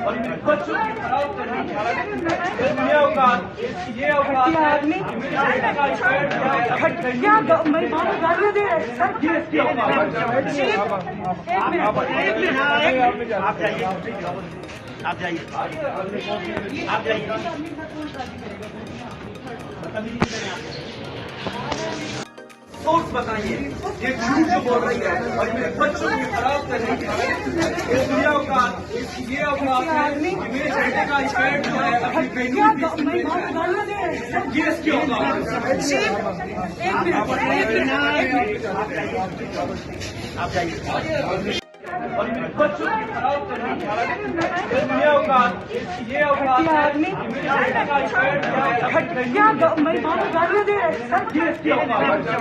और बच्चों की खराब करने की ये औकात है मेरी माँ को गालियाँ दे रहे हैं सर। ये इसकी औकात है। आप जाइए आप जाइए सोर्स बताइए ये झूठ जो बोल रही है और मेरे बच्चों की खराब करने की ये औकात ये औकात है कि मेरे बेटे का स्टैंड जो है अपनी बेटियों की मेरी माँ को गालियाँ दे रहे हैं सर। ये इसकी औकात है। आप जाइए और मेरे बच्चों की खराब करने की ये औकात है कि मेरे बेटे का स्टैंड जो है अपनी बेटियों की मेरी माँ को गालियाँ दे रहे हैं सर। ये इसकी औकात है।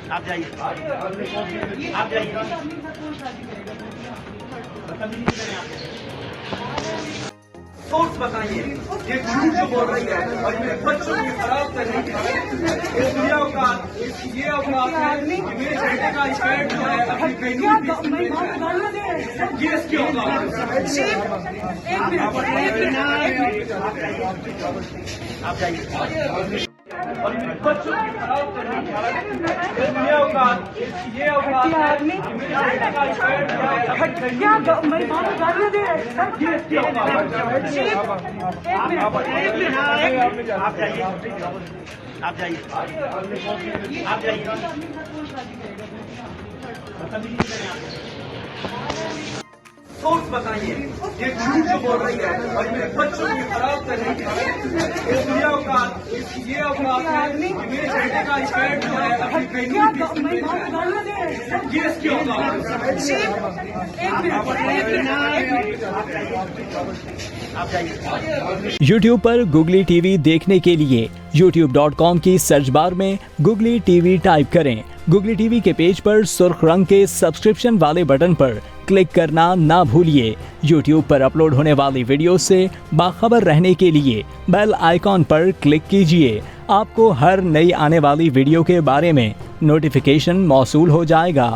आप जाइए आप जाइए आप जाइए सोर्स बताइए ये झूठ जो बोल रही है और मेरे बच्चों की खराब करने की ये औकात है कि मेरे बेटे का स्टैंड जो है अपनी बेटियों की मेरी माँ को गालियाँ दे रहे हैं सर। ये इसकी औकात है। आप जाइए और मेरे बच्चों की खराब करने की ये औकात है कि मेरे बेटे का स्टैंड जो है अपनी बेटियों की मेरी माँ को गालियाँ दे रहे हैं सर। ये इसकी औकात है। आप जाइए आप जाइए आप जाइए सोर्स बताइए ये झूठ जो बोल रही है और मेरे बच्चों की खराब करने की ये औकात है कि मेरे बेटे का स्टैंड जो है अपनी बेटियों की मेरी माँ को गालियाँ दे रहे हैं सर। ये इसकी औकात है। आप जाइए YouTube पर Googly TV देखने के लिए youtube.com की सर्च बार में Googly TV टाइप करें। Googly TV के पेज पर सुर्ख रंग के सब्सक्रिप्शन वाले बटन पर क्लिक करना ना भूलिए। YouTube पर अपलोड होने वाली वीडियो से बाखबर रहने के लिए बेल आइकॉन पर क्लिक कीजिए। आपको हर नई आने वाली वीडियो के बारे में नोटिफिकेशन मौसूल हो जाएगा।